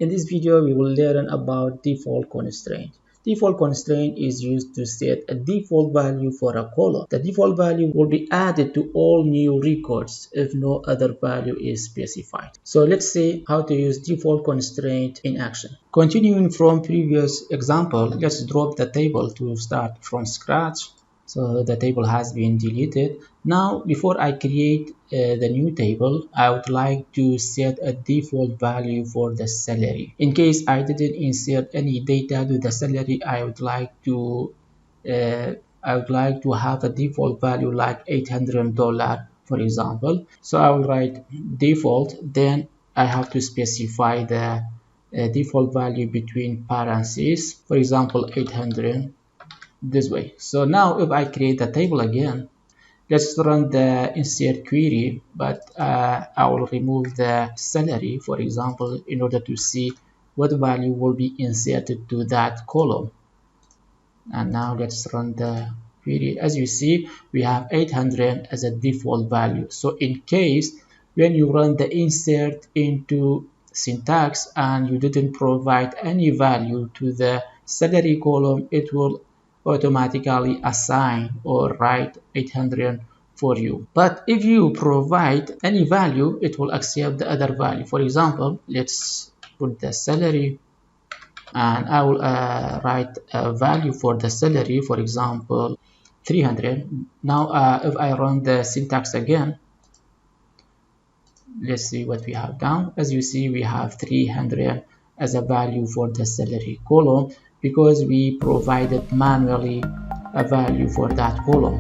In this video, we will learn about default constraint. Default constraint is used to set a default value for a column. The default value will be added to all new records if no other value is specified. So let's see how to use default constraint in action. Continuing from previous example, let's drop the table to start from scratch. So the table has been deleted. Now, before I create the new table, I would like to set a default value for the salary. In case I didn't insert any data to the salary, I would like to have a default value like $800, for example. So I will write default, then I have to specify the default value between parentheses, for example 800, this way. So now if I create the table again, let's run the insert query, but I will remove the salary, for example, in order to see what value will be inserted to that column. And now let's run the query. As you see, we have 800 as a default value. So in case when you run the insert into syntax and you didn't provide any value to the salary column, it will automatically assign or write 800 for you. But if you provide any value, it will accept the other value. For example, let's put the salary, and I will write a value for the salary, for example 300. Now if I run the syntax again, let's see what we have done. As you see, we have 300 as a value for the salary column because we provided manually a value for that column.